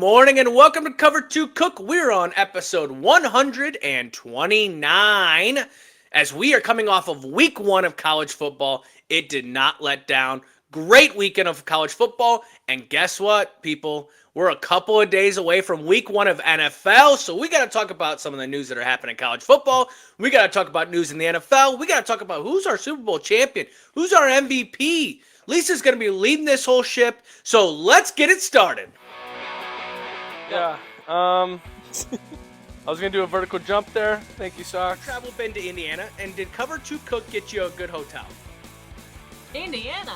morning and welcome to Cover 2 Cook. We're on episode 129. As we are coming off of week 1 of college football, it did not let down. Great weekend of college football. And guess what, people? We're a couple of days away from week 1 of NFL. So we got to talk about some of the news that are happening in college football. We got to talk about news in the NFL. We got to talk about who's our Super Bowl champion, who's our MVP. Lisa's going to be leading this whole ship. So let's get it started. Yeah, I was going to do a vertical jump there. Thank you, Socks. Travel been to Indiana, and did Cover 2 Cook get you a good hotel? Indiana?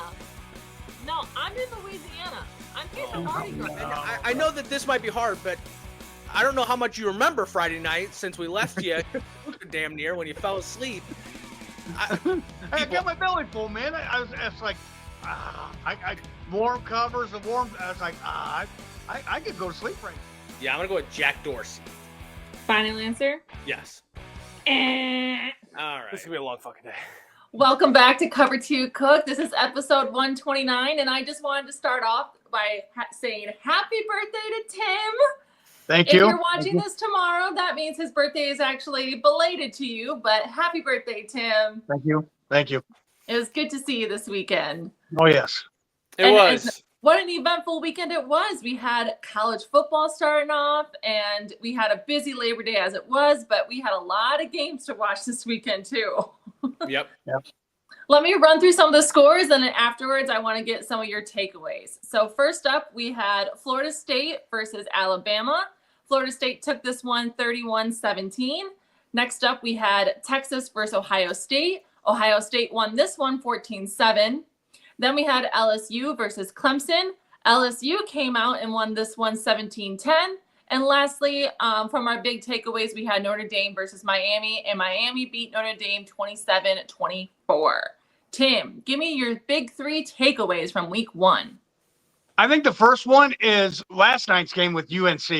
No, I'm in Louisiana. I'm here to Mardi Gras. And I know that this might be hard, but I don't know how much you remember Friday night since we left you damn near when you fell asleep. I got my belly full, man. I was like, I warm covers and warm. I was like, I could go to sleep right now. Yeah, I'm going to go with Jack Dorsey. Final answer? Yes. All right. This is going to be a long fucking day. Welcome back to Cover 2 Cook. This is episode 129, and I just wanted to start off by saying happy birthday to Tim. Thank If you. you're watching this tomorrow, that means his birthday is actually belated to you, but happy birthday, Tim. Thank you. Thank you. It was good to see you this weekend. Oh, yes. It was. What an eventful weekend it was. We had college football starting off, and we had a busy Labor Day as it was, but we had a lot of games to watch this weekend too. Yep. Let me run through some of the scores, and then afterwards I want to get some of your takeaways. So first up, we had Florida State versus Alabama. Florida State took this one 31-17. Next up, we had Texas versus Ohio State. Ohio State won this one 14-7. Then we had LSU versus Clemson. LSU came out and won this one 17-10. And lastly, from our big takeaways, we had Notre Dame versus Miami, and Miami beat Notre Dame 27-24. Tim, give me your big 3 takeaways from week 1. I think the first one is last night's game with UNC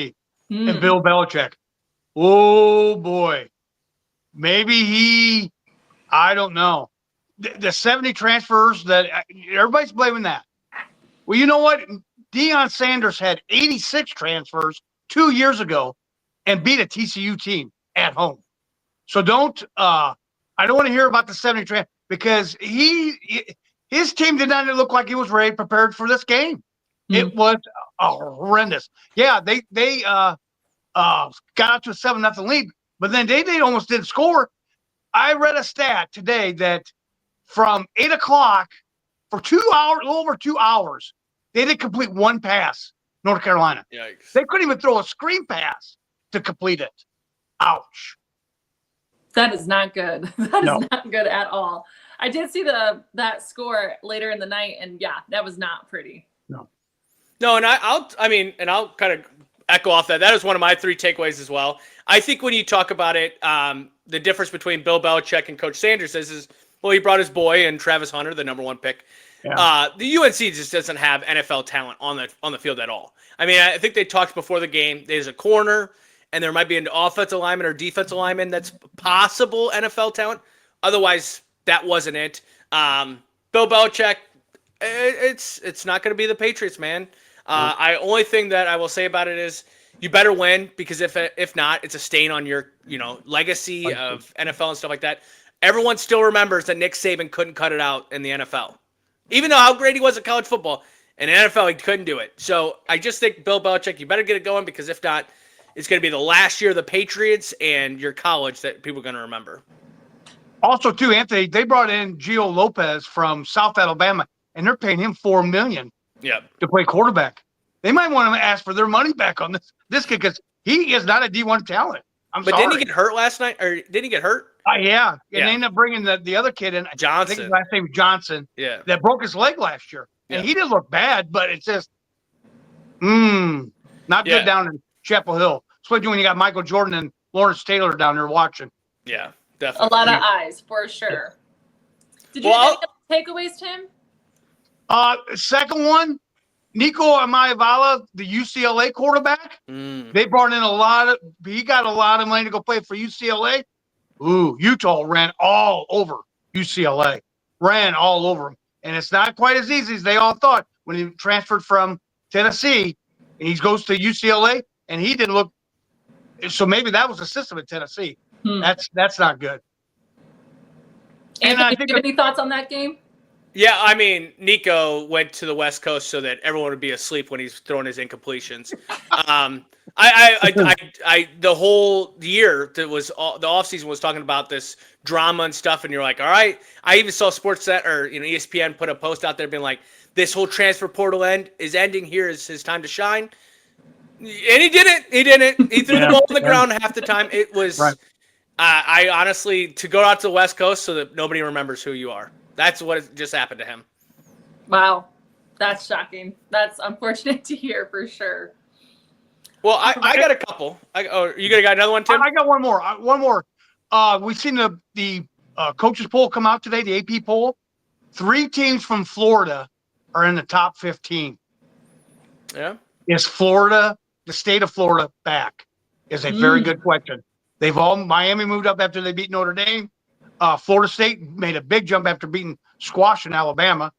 and Bill Belichick. Oh, boy. Maybe I don't know. The 70 transfers that everybody's blaming that. Well, you know what? Deion Sanders had 86 transfers 2 years ago and beat a TCU team at home. So I don't want to hear about the 70 transfers because his team did not look like he was ready, prepared for this game. It was horrendous. Yeah, they got out to a 7-0 lead, but then they almost didn't score. I read a stat today that from 8 o'clock for 2 hours, a little over 2 hours, they didn't complete one pass, North Carolina. Yikes. They couldn't even throw a screen pass to complete it. Ouch. That is not good. That is not good at all. I did see that score later in the night, and yeah, that was not pretty. No, and I'll kind of echo off that. That is one of my 3 takeaways as well. I think when you talk about it, the difference between Bill Belichick and Coach Sanders is well, he brought his boy and Travis Hunter, the number 1 pick. Yeah. The UNC just doesn't have NFL talent on the field at all. I mean, I think they talked before the game. There's a corner, and there might be an offensive lineman or defensive lineman that's possible NFL talent. Otherwise, that wasn't it. Bill Belichick, it's not going to be the Patriots, man. Only thing that I will say about it is you better win, because if not, it's a stain on your legacy of NFL and stuff like that. Everyone still remembers that Nick Saban couldn't cut it out in the NFL. Even though how great he was at college football, in the NFL he couldn't do it. So I just think Bill Belichick, you better get it going, because if not, it's going to be the last year of the Patriots and your college that people are going to remember. Also, too, Anthony, they brought in Gio Lopez from South Alabama, and they're paying him $4 million to play quarterback. They might want to ask for their money back on this kid, because he is not a D1 talent. But didn't he get hurt last night? Or didn't he get hurt? Yeah. And they ended up bringing the other kid in. Johnson. I think his last name was Johnson. Yeah. That broke his leg last year. And he didn't look bad, but it's just, not good down in Chapel Hill. Especially when you got Michael Jordan and Lawrence Taylor down there watching. Yeah, definitely. A lot of eyes, for sure. Did you have any takeaways, Tim? Second one, Nico Amaevala, the UCLA quarterback. They brought in he got a lot of money to go play for UCLA. Utah ran all over UCLA. Ran all over them. And it's not quite as easy as they all thought when he transferred from Tennessee and he goes to UCLA, and he didn't look. So maybe that was the system at Tennessee. That's not good. And I Anthony, think do you have any thoughts on that game? Yeah, I mean, Nico went to the West Coast so that everyone would be asleep when he's throwing his incompletions. The whole year that was the offseason was talking about this drama and stuff, and you're like, all right. I even saw Sportsnet or ESPN put a post out there being like, this whole transfer portal is ending. Here is his time to shine, and he didn't. He didn't. He threw the ball on the ground half the time. It was. Right. I honestly, to go out to the West Coast so that nobody remembers who you are. That's what just happened to him. Wow. That's shocking. That's unfortunate to hear for sure. Well, I got a couple. You got another one, Tim? I got one more. One more. We've seen the coaches poll come out today, the AP poll. 3 teams from Florida are in the top 15. Yeah. Is Florida, the state of Florida, back? Is a very good question. Miami moved up after they beat Notre Dame. Florida State made a big jump after beating Squash in Alabama.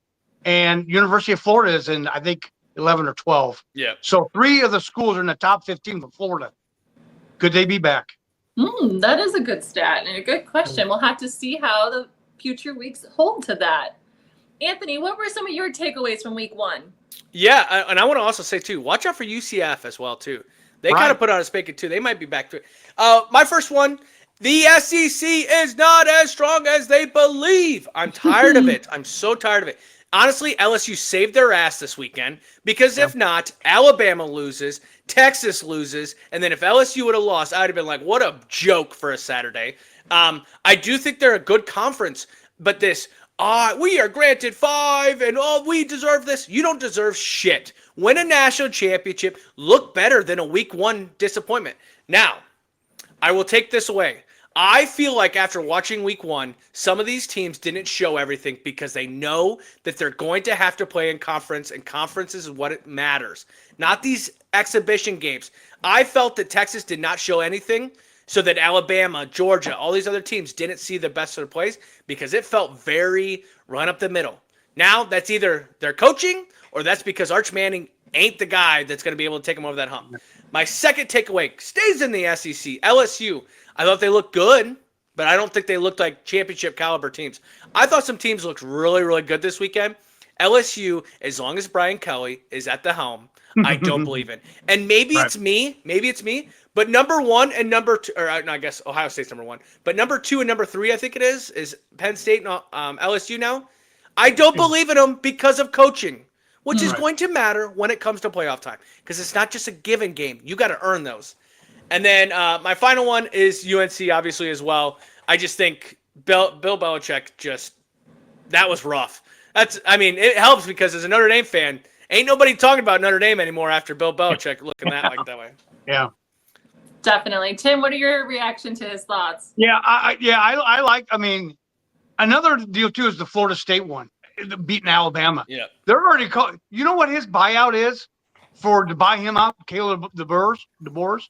And University of Florida is in, I think, 11 or 12. Yeah. So 3 of the schools are in the top 15 for Florida. Could they be back? That is a good stat and a good question. We'll have to see how the future weeks hold to that. Anthony, what were some of your takeaways from week 1? Yeah, and I want to also say, too, watch out for UCF as well, too. They kind of put on a spigot, too. They might be back to it. My first one, the SEC is not as strong as they believe. I'm tired of it. I'm so tired of it. Honestly, LSU saved their ass this weekend because if not, Alabama loses, Texas loses, and then if LSU would have lost, I would have been like, what a joke for a Saturday. I do think they're a good conference, but we are granted 5 and we deserve this. You don't deserve shit. Win a national championship, look better than a week 1 disappointment. Now, I will take this away. I feel like after watching week 1, some of these teams didn't show everything because they know that they're going to have to play in conference, and conference is what it matters, not these exhibition games. I felt that Texas did not show anything so that Alabama, Georgia, all these other teams didn't see the best of their plays because it felt very run up the middle. Now, that's either their coaching or that's because Arch Manning ain't the guy that's going to be able to take them over that hump. My second takeaway stays in the SEC. LSU, I thought they looked good, but I don't think they looked like championship caliber teams. I thought some teams looked really, really good this weekend. LSU, as long as Brian Kelly is at the helm, I don't believe in. And maybe it's me, but number 1 and number 2, or no, I guess Ohio State's number 1, but number 2 and number 3, I think it is Penn State and LSU now. I don't believe in them because of coaching, which is going to matter when it comes to playoff time because it's not just a given game. You got to earn those. And then my final one is UNC, obviously, as well. I just think Bill Belichick that was rough. It helps because as a Notre Dame fan, ain't nobody talking about Notre Dame anymore after Bill Belichick looking that way. Yeah. Definitely. Tim, what are your reaction to his thoughts? Yeah, I like, another deal, too, is the Florida State one, beating Alabama. Yeah. They're already you know what his buyout is to buy him out, Caleb DeBoers?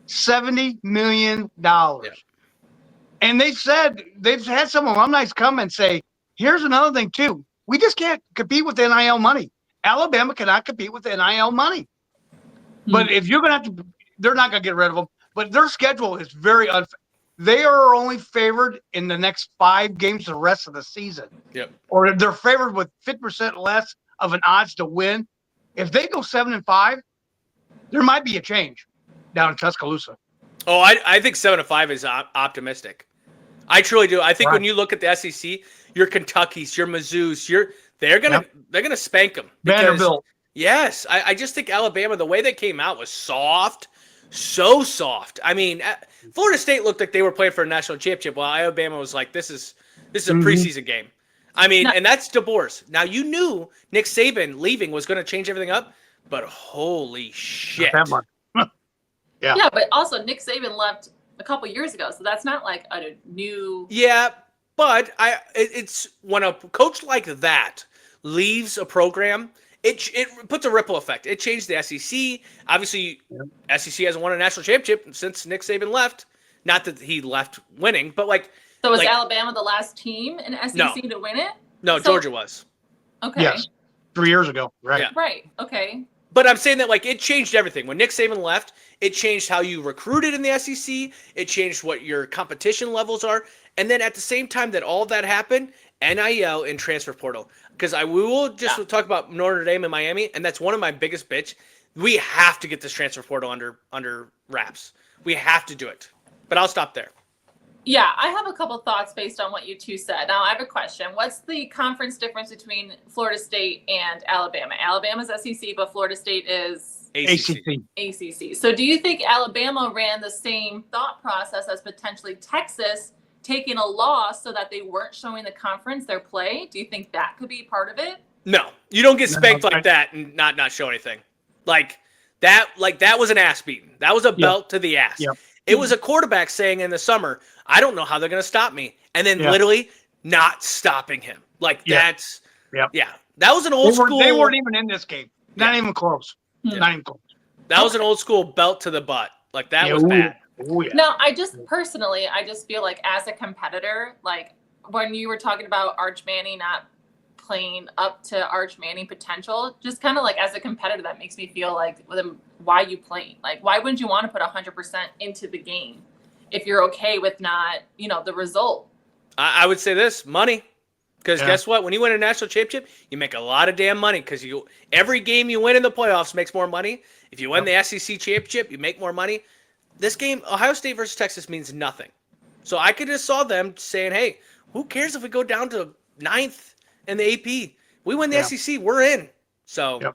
$70 million. Yeah. And they've had some alumni come and say, here's another thing, too. We just can't compete with NIL money. Alabama cannot compete with NIL money. But if you're going to have to, they're not going to get rid of them. But their schedule is very unfair. They are only favored in the next 5 games the rest of the season. Yep. Or they're favored with 50% less of an odds to win. If they go 7-5, there might be a change down in Tuscaloosa. Oh, I think 7-5 is optimistic. I truly do. I think when you look at the SEC, your Kentuckys, your Mizzous, they're gonna spank them. Vanderbilt. Yes, I just think Alabama, the way they came out was soft, so soft. Florida State looked like they were playing for a national championship, while Alabama was like, this is a preseason game. And that's DeBoers. Now, you knew Nick Saban leaving was going to change everything up, but holy shit. Not that much. Yeah, but also Nick Saban left a couple years ago, so that's not like a new. Yeah, but it's when a coach like that leaves a program, it puts a ripple effect. It changed the SEC. Obviously, SEC hasn't won a national championship since Nick Saban left. Not that he left winning, but So was Alabama the last team in SEC to win it? No, Georgia was. Okay. Yes, 3 years ago. Right. Yeah. Right. Okay. But I'm saying that like it changed everything. When Nick Saban left, it changed how you recruited in the SEC. It changed what your competition levels are. And then at the same time that all of that happened, NIL and transfer portal. Because we will just talk about Notre Dame and Miami, and that's one of my biggest bitch. We have to get this transfer portal under wraps. We have to do it. But I'll stop there. Yeah, I have a couple thoughts based on what you two said. Now, I have a question. What's the conference difference between Florida State and Alabama? Alabama's SEC, but Florida State is ACC. ACC. So do you think Alabama ran the same thought process as potentially Texas, taking a loss so that they weren't showing the conference their play? Do you think that could be part of it? No, you don't get spanked like that and not show anything. Like that was an ass beating. That was a belt to the ass. Yep. It was a quarterback saying in the summer, I don't know how they're going to stop me. And then literally not stopping him. Like that's, that was an old school. They weren't even in this game. Not even close. Not even close. That was an old school belt to the butt. Like that was bad. Oh, yeah. No, I just feel like as a competitor, like when you were talking about Arch Manning not playing up to Arch Manning potential, just kind of like as a competitor, that makes me feel like why you playing? Like, why wouldn't you want to put 100% into the game if you're okay with not, the result? I would say this, money. Because guess what? When you win a national championship, you make a lot of damn money because every game you win in the playoffs makes more money. If you win the SEC championship, you make more money. This game, Ohio State versus Texas, means nothing. So I could just saw them saying, hey, who cares if we go down to 9th in the AP? We win the SEC, we're in. So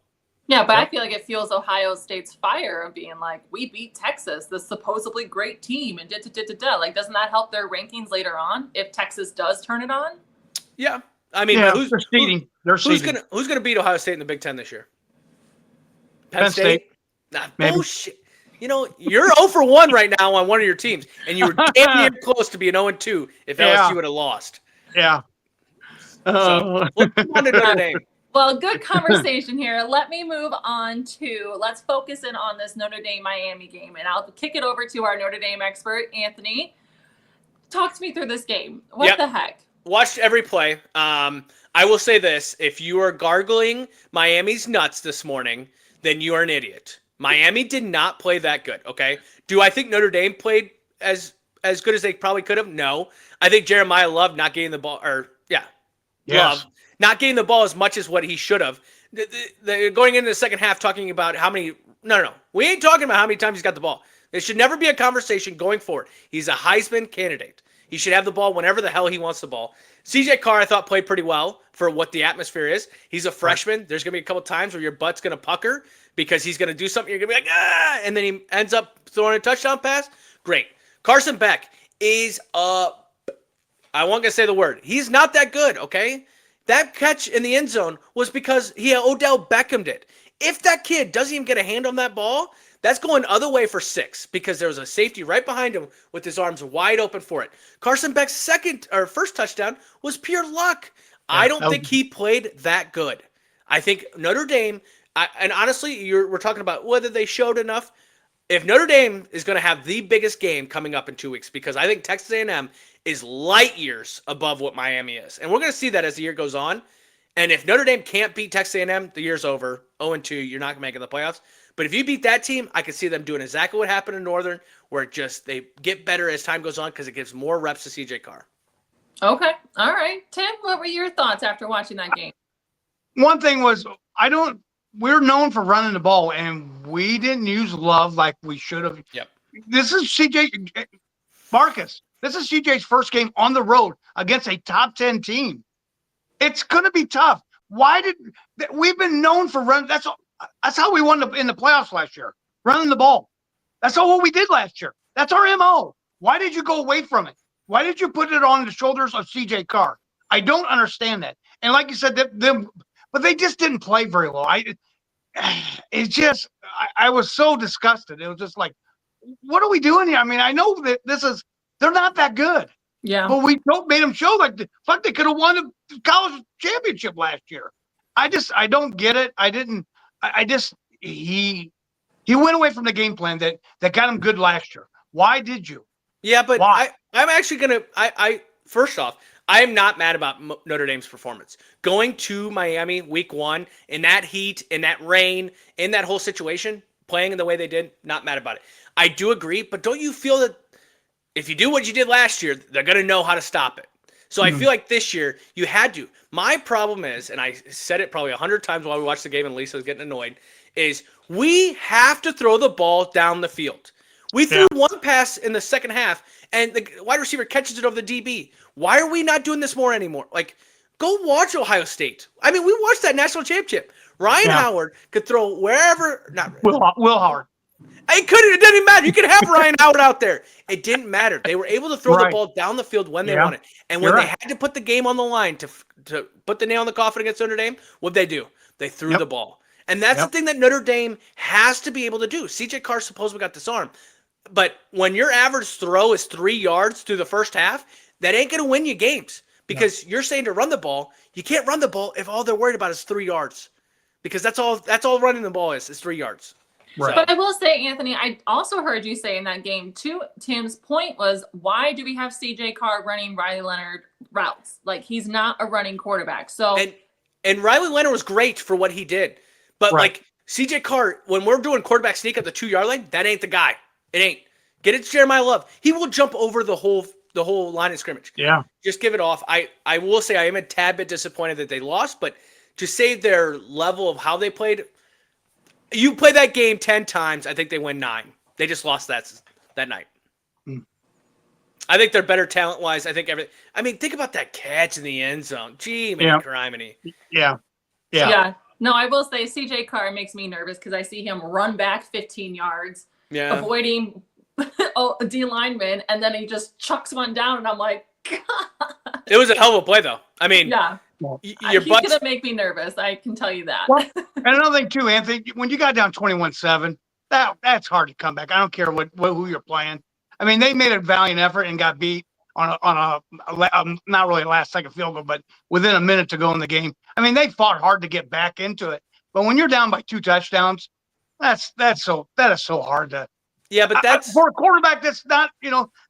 Yeah, but I feel like it fuels Ohio State's fire of being like, we beat Texas, the supposedly great team, and da-da-da-da-da. Like, doesn't that help their rankings later on if Texas does turn it on? Yeah. I mean, who's seeding? Who's gonna beat Ohio State in the Big Ten this year? Penn State? Nah, bullshit. You're 0 for 1 right now on one of your teams, and you were damn near close to being 0-2 if LSU would have lost. Yeah. So, let's move on to Notre Dame. Well, good conversation here. Let me move on let's focus in on this Notre Dame-Miami game, and I'll kick it over to our Notre Dame expert, Anthony. Talk to me through this game. What the heck? Watched every play. I will say this. If you are gargling Miami's nuts this morning, then you are an idiot. Miami did not play that good, okay? Do I think Notre Dame played as good as they probably could have? No. I think Jeremiah Love not getting the ball, Love not getting the ball as much as what he should have. Going into the second half talking about how many – no. We ain't talking about how many times he's got the ball. There should never be a conversation going forward. He's a Heisman candidate. He should have the ball whenever the hell he wants the ball. CJ Carr, I thought, played pretty well for what the atmosphere is. He's a freshman. There's going to be a couple times where your butt's going to pucker because he's going to do something. You're going to be like, ah, and then he ends up throwing a touchdown pass. Great. Carson Beck is I won't gonna say the word. He's not that good, okay? That catch in the end zone was because Odell Beckham did. If that kid doesn't even get a hand on that ball, that's going other way for 6 because there was a safety right behind him with his arms wide open for it. Carson Beck's first touchdown was pure luck. I don't think he played that good. I think Notre Dame, and honestly, we're talking about whether they showed enough. If Notre Dame is going to have the biggest game coming up in 2 weeks, because I think Texas A&M is light years above what Miami is, and we're going to see that as the year goes on. And if Notre Dame can't beat Texas A&M, the year's over. 0-2, you're not going to make it in the playoffs. But if you beat that team, I could see them doing exactly what happened in Northern, where they get better as time goes on because it gives more reps to CJ Carr. Okay. All right. Tim, what were your thoughts after watching that game? One thing was, we're known for running the ball, and we didn't use Love like we should have. Yep. This is Marcus. This is CJ's first game on the road against a top 10 team. It's going to be tough. We've been known for running? That's how we won in the playoffs last year, running the ball. That's all what we did last year. That's our MO. Why did you go away from it? Why did you put it on the shoulders of CJ Carr? I don't understand that. And like you said, but they just didn't play very well. I was so disgusted. It was just like, what are we doing here? I mean, I know that they're not that good. Yeah. But we made them show like they could have won the college championship last year. I don't get it. He went away from the game plan that got him good last year. Why did you? Yeah, but Why? I'm actually going to, first off, I am not mad about Notre Dame's performance. Going to Miami week 1 in that heat, in that rain, in that whole situation, playing in the way they did, not mad about it. I do agree, but don't you feel that if you do what you did last year, they're going to know how to stop it? So I feel like this year you had to. My problem is, and I said it probably 100 times while we watched the game and Lisa was getting annoyed, is we have to throw the ball down the field. We threw one pass in the second half, and the wide receiver catches it over the DB. Why are we not doing this more anymore? Like, go watch Ohio State. I mean, we watched that national championship. Ryan Howard could throw wherever. Not Will Howard. It couldn't. It didn't matter. You could have Ryan Howard out there. It didn't matter. They were able to throw the ball down the field when they wanted, and when they had to put the game on the line to put the nail in the coffin against Notre Dame, what'd they do? They threw the ball, and that's the thing that Notre Dame has to be able to do. CJ Carr supposedly got this arm, but when your average throw is 3 yards through the first half, that ain't going to win you games because you're saying to run the ball. You can't run the ball if all they're worried about is 3 yards, because that's all running the ball is 3 yards. Right. But I will say, Anthony, I also heard you say in that game too, Tim's point was, why do we have CJ Carr running Riley Leonard routes? Like, he's not a running quarterback. So and Riley Leonard was great for what he did. But like CJ Carr, when we're doing quarterback sneak at the 2-yard line, that ain't the guy. It ain't. Get it to Jeremiah Love. He will jump over the whole line of scrimmage. Yeah. Just give it off. I will say I am a tad bit disappointed that they lost, but to say their level of how they played, you play that game 10 times, I think they win 9. They just lost that night. I think they're better talent-wise. I think everything. I mean, think about that catch in the end zone. Gee, man, criminy. Yeah. No, I will say CJ Carr makes me nervous because I see him run back 15 yards, avoiding D lineman, and then he just chucks one down, and I'm like, God. It was a hell of a play, though. I mean, he's gonna make me nervous. I can tell you that. Well, and another thing too, Anthony, when you got down 21-7, that's hard to come back. I don't care who you're playing. I mean, they made a valiant effort and got beat on a not really a last second field goal, but within a minute to go in the game. I mean, they fought hard to get back into it. But when you're down by 2 touchdowns, that is so hard to. Yeah, but that's for a quarterback that's not.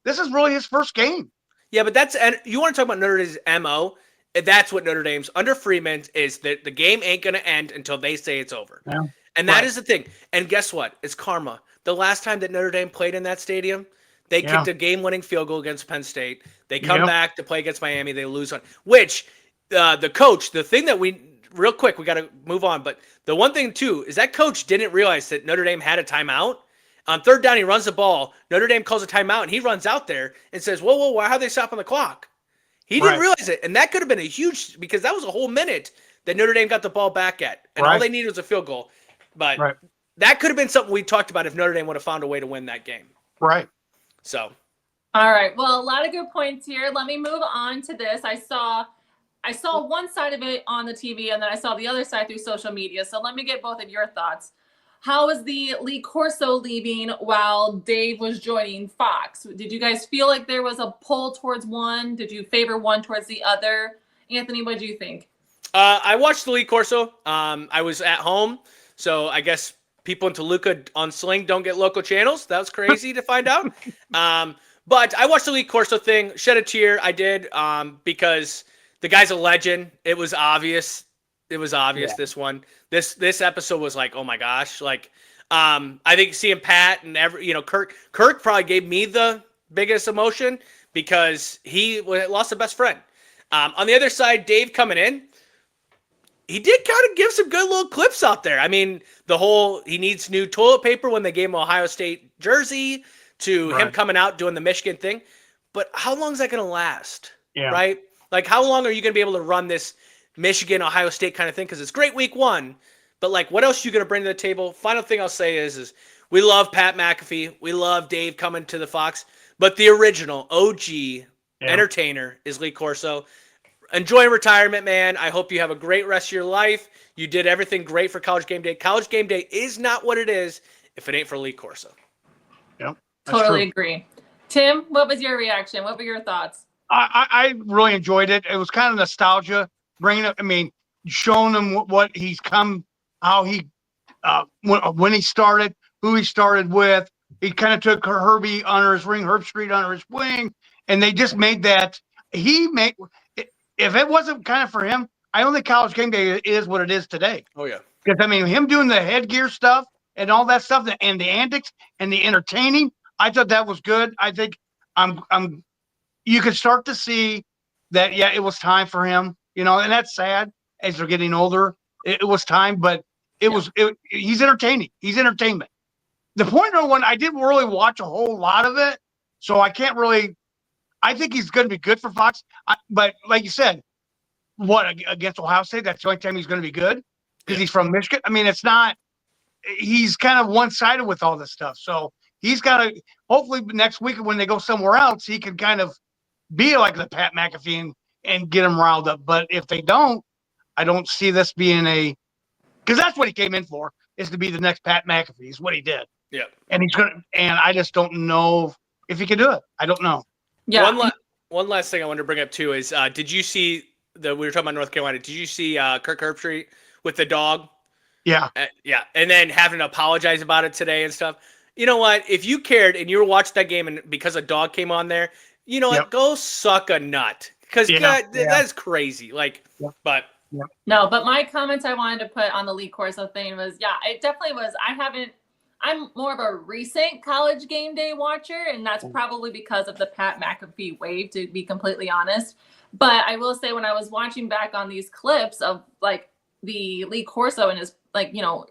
This is really his first game. Yeah, but and you want to talk about Notre Dame's MO. That's what Notre Dame's under Freeman is, that the game ain't going to end until they say it's over. Yeah. And that is the thing. And guess what? It's karma. The last time that Notre Dame played in that stadium, they kicked a game-winning field goal against Penn State. They come back to play against Miami. They lose on which the coach, the thing that real quick, we got to move on. But the one thing, too, is that coach didn't realize that Notre Dame had a timeout. On third down, he runs the ball. Notre Dame calls a timeout, and he runs out there and says, whoa, why are they stopping the clock? He didn't realize it, and that could have been a huge – because that was a whole minute that Notre Dame got the ball back at, and all they needed was a field goal. But that could have been something we talked about if Notre Dame would have found a way to win that game. Right. So. All right. Well, a lot of good points here. Let me move on to this. I saw one side of it on the TV, and then I saw the other side through social media. So let me get both of your thoughts. How was the Lee Corso leaving while Dave was joining Fox? Did you guys feel like there was a pull towards one? Did you favor one towards the other? Anthony, what do you think? I watched the Lee Corso. I was at home, so I guess people in Toluca on Sling don't get local channels. That was crazy to find out. But I watched the Lee Corso thing, shed a tear. I did because the guy's a legend. It was obvious. This one. This episode was like, oh my gosh. Like, I think seeing Pat and Kirk probably gave me the biggest emotion because he lost a best friend. On the other side, Dave coming in, he did kind of give some good little clips out there. I mean, he needs new toilet paper when they gave him Ohio State jersey to him coming out doing the Michigan thing. But how long is that going to last? Yeah. Right? Like, how long are you going to be able to run this Michigan, Ohio State kind of thing? Because it's great week 1, but like, what else are you going to bring to the table? Final thing I'll say is we love Pat McAfee. We love Dave coming to the Fox, but the original OG entertainer is Lee Corso. Enjoy retirement, man. I hope you have a great rest of your life. You did everything great for College Game Day. College Game Day is not what it is if it ain't for Lee Corso. Yeah, totally agree. Tim, what was your reaction? What were your thoughts? I really enjoyed it. It was kind of nostalgia. Bringing up, I mean, showing him what he's come, how he, when he started, who he started with. He kind of took Herb Street under his wing, and they just made that. if it wasn't kind of for him, I don't think College Game Day is what it is today. Oh yeah. Because I mean, him doing the headgear stuff and all that stuff, and the antics and the entertaining, I thought that was good. I think you could start to see that. Yeah, it was time for him. And that's sad as they're getting older. It was time, but he's entertaining. He's entertainment. The point one, I didn't really watch a whole lot of it, so I can't really. I think he's going to be good for Fox, but like you said, against Ohio State? That's the only time he's going to be good because he's from Michigan. I mean, it's not. He's kind of one-sided with all this stuff, so he's got to. Hopefully, next week when they go somewhere else, he can kind of be like the Pat McAfee and get them riled up. But if they don't, I don't see this being because that's what he came in for, is to be the next Pat McAfee. Is what he did. Yeah. And I just don't know if he can do it. I don't know. Yeah. One last thing I wanted to bring up too is, did you see we were talking about North Carolina? Did you see Kirk Herbstreit with the dog? Yeah. Yeah. And then having to apologize about it today and stuff. You know what? If you cared and you were watching that game and because a dog came on there, you know what? Go suck a nut. Because that is crazy. But. Yeah. No, but my comments I wanted to put on the Lee Corso thing was, it definitely was. I'm more of a recent College Game Day watcher, and that's probably because of the Pat McAfee wave, to be completely honest. But I will say, when I was watching back on these clips of the Lee Corso in his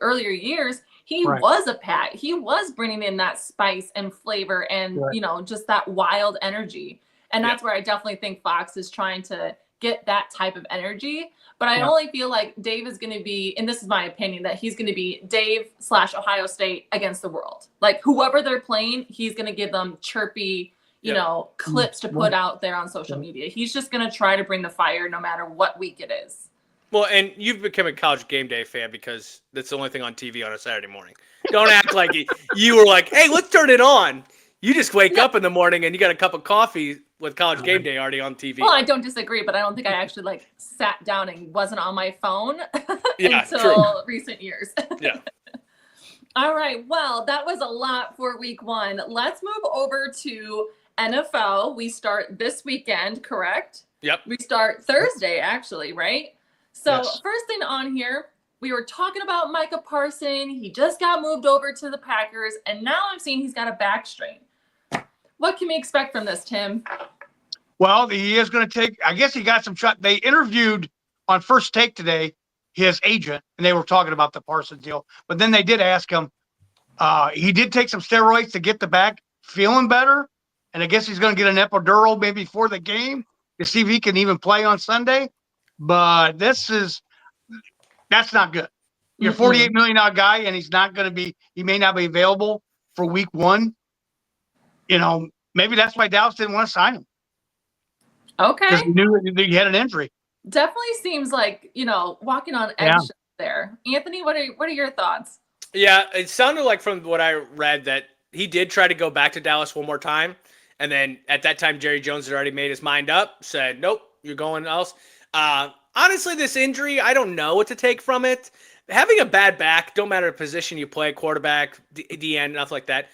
earlier years, he was a Pat. He was bringing in that spice and flavor and just that wild energy. And that's where I definitely think Fox is trying to get that type of energy. But I only feel like Dave is going to be, and this is my opinion, that he's going to be Dave/Ohio State against the world. Like, whoever they're playing, he's going to give them chirpy, clips to put out there on social media. He's just going to try to bring the fire no matter what week it is. Well, and you've become a College Game Day fan because that's the only thing on TV on a Saturday morning. Don't act like you were like, hey, let's turn it on. You just wake up in the morning and you got a cup of coffee with College Game Day already on TV. Well, I don't disagree, but I don't think I actually sat down and wasn't on my phone until recent years. Yeah. All right. Well, that was a lot for week 1. Let's move over to NFL. We start this weekend, correct? Yep. We start Thursday, actually, right? So first thing on here, we were talking about Micah Parsons. He just got moved over to the Packers, and now I'm seeing he's got a back strain. What can we expect from this, Tim? Well, he is going to I guess he got some shot. They interviewed on First Take today his agent, and they were talking about the Parsons deal. But then they did ask him, he did take some steroids to get the back feeling better. And I guess he's going to get an epidural maybe before the game to see if he can even play on Sunday. But that's not good. You're a $48 million guy, and he's not going to be, he may not be available for week 1. Maybe that's why Dallas didn't want to sign him. Okay. Because he knew he had an injury. Definitely seems like, walking on eggshells there. Anthony, what are your thoughts? Yeah, it sounded like from what I read that he did try to go back to Dallas one more time. And then at that time, Jerry Jones had already made his mind up, said, nope, you're going else. Honestly, this injury, I don't know what to take from it. Having a bad back, don't matter the position you play, quarterback, DN, nothing like that.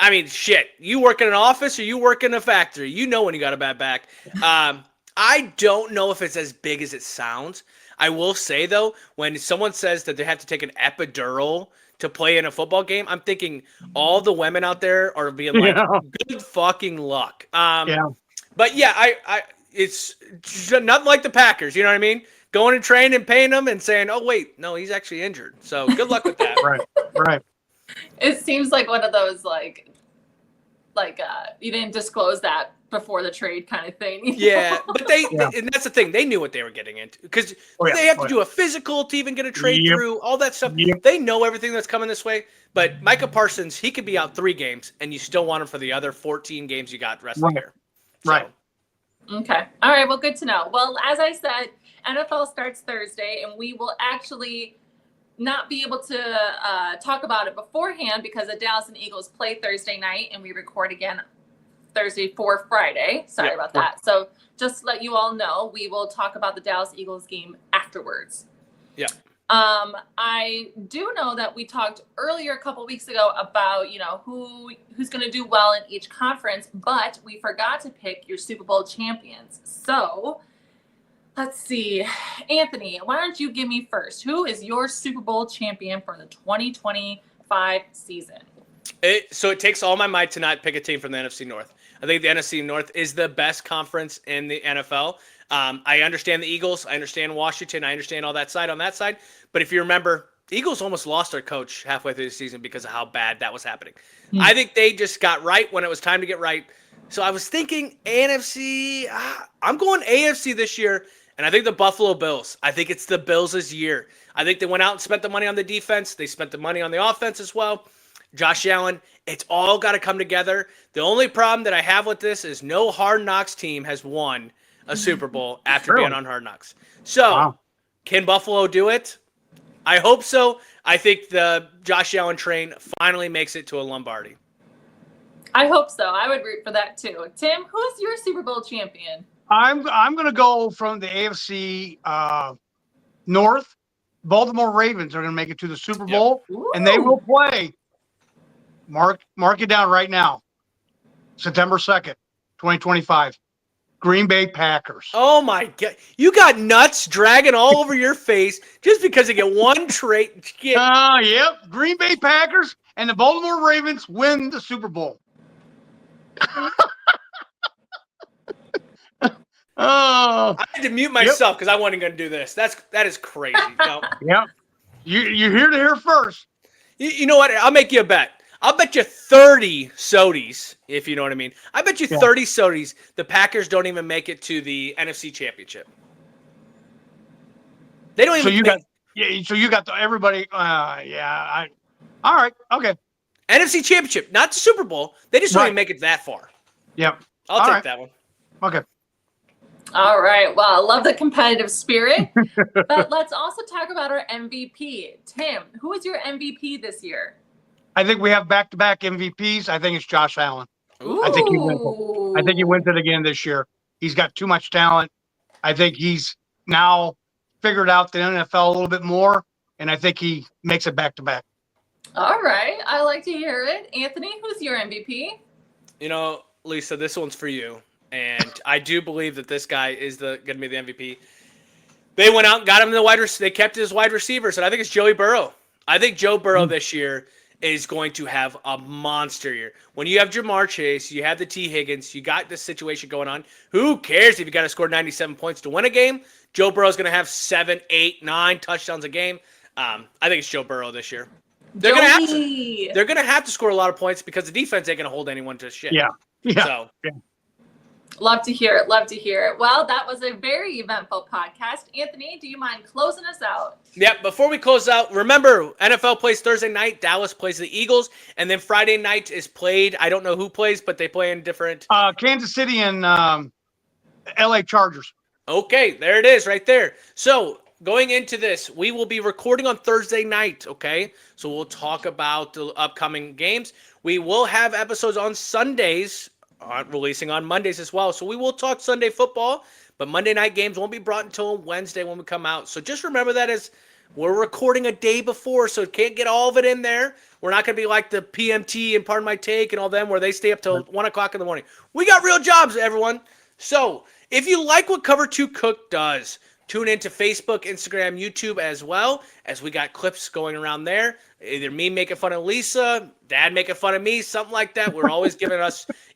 I mean, shit, you work in an office or you work in a factory, you know when you got a bad back. I don't know if it's as big as it sounds. I will say, though, when someone says that they have to take an epidural to play in a football game, I'm thinking all the women out there are being like, good fucking luck. But yeah, I it's not like the Packers, you know what I mean? Going and training and paying them and saying, oh, wait, no, he's actually injured. So good luck with that. Right. It seems like one of those, you didn't disclose that before the trade kind of thing. Yeah, but and that's the thing. They knew what they were getting into because they have to do a physical to even get a trade through, all that stuff. They know everything that's coming this way. But Micah Parsons, he could be out 3 games, and you still want him for the other 14 games you got the rest of the year. So. Right. Okay. All right. Well, good to know. Well, as I said, NFL starts Thursday, and we will actually not be able to talk about it beforehand because the Dallas and Eagles play Thursday night, and we record again Thursday for Friday. Sorry about that. So just to let you all know, we will talk about the Dallas Eagles game afterwards. Yeah. I do know that we talked earlier a couple weeks ago about, who's going to do well in each conference, but we forgot to pick your Super Bowl champions. So Let's see. Anthony, why don't you give me first? Who is your Super Bowl champion for the 2025 season? So it takes all my might to not pick a team from the NFC North. I think the NFC North is the best conference in the NFL. I understand the Eagles. I understand Washington. I understand all that side on that side. But if you remember, the Eagles almost lost their coach halfway through the season because of how bad that was happening. I think they just got right when it was time to get right. So I was thinking NFC. I'm going AFC this year, and I think the Buffalo Bills. I think it's the Bills' year. I think they went out and spent the money on the defense. They spent the money on the offense as well. Josh Allen, it's all got to come together. The only problem that I have with this is no Hard Knocks team has won a Super Bowl after being on Hard Knocks. So, Can Buffalo do it? I hope so. I think the Josh Allen train finally makes it to a Lombardi. I hope so. I would root for that too. Tim, who's your Super Bowl champion? I'm going to go from the AFC North. Baltimore Ravens are going to make it to the Super Bowl, and they will play. Mark it down right now. September 2nd, 2025. Green Bay Packers. Oh my God. You got nuts dragging all over your face just because you get one trait. Yep. Green Bay Packers and the Baltimore Ravens win the Super Bowl. I had to mute myself because I wasn't going to do this. That is crazy. No. Yep. You're here to hear first. You know what? I'll make you a bet. I'll bet you 30 Sodies, if you know what I mean. I bet you 30 Sodies the Packers don't even make it to the NFC Championship. They don't even So you got everybody all right. Okay. NFC Championship, not the Super Bowl. They just don't even make it that far. Yep. I'll take that one. Okay. All right. Well, I love the competitive spirit. But let's also talk about our MVP. Tim, who is your MVP this year? I think we have back-to-back MVPs. I think it's Josh Allen. Ooh. I think he wins it again this year. He's got too much talent. I think he's now figured out the NFL a little bit more, and I think he makes it back-to-back. All right. I like to hear it. Anthony, who's your MVP? You know, Lisa, this one's for you. And I do believe that this guy is going to be the MVP. They went out and got him they kept his wide receivers, and I think it's Joey Burrow. I think Joe Burrow this year is going to have a monster year. When you have Jamar Chase, you have the T. Higgins, you got this situation going on. Who cares if you got to score 97 points to win a game? Joe Burrow's going to have 7, 8, 9 touchdowns a game. I think it's Joe Burrow this year. They're going to have to score a lot of points because the defense ain't going to hold anyone to shit. Yeah. Love to hear it. Love to hear it. Well, that was a very eventful podcast. Anthony, do you mind closing us out? Yep. Before we close out, remember, NFL plays Thursday night. Dallas plays the Eagles. And then Friday night is played. I don't know who plays, but they play in different. Kansas City and LA Chargers. Okay. There it is right there. So going into this, we will be recording on Thursday night. Okay. So we'll talk about the upcoming games. We will have episodes on Sundays. Releasing on Mondays as well. So we will talk Sunday football, but Monday night games won't be brought until Wednesday when we come out. So just remember that as we're recording a day before, so can't get all of it in there. We're not going to be like the PMT and Pardon My Take and all them where they stay up till 1 o'clock in the morning. We got real jobs, everyone. So if you like what Cover 2 Cook does, tune into Facebook, Instagram, YouTube as well, as we got clips going around there. Either me making fun of Lisa, Dad making fun of me, something like that. We're always giving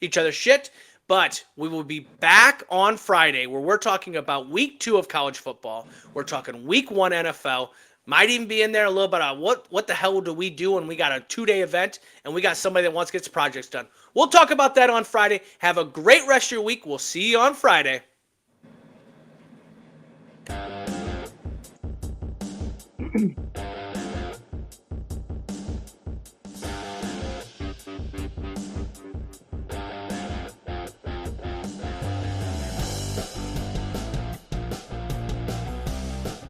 each other shit. But we will be back on Friday where we're talking about week 2 of college football. We're talking week 1 NFL. Might even be in there a little bit on what the hell do we do when we got a 2-day event and we got somebody that wants to get projects done. We'll talk about that on Friday. Have a great rest of your week. We'll see you on Friday.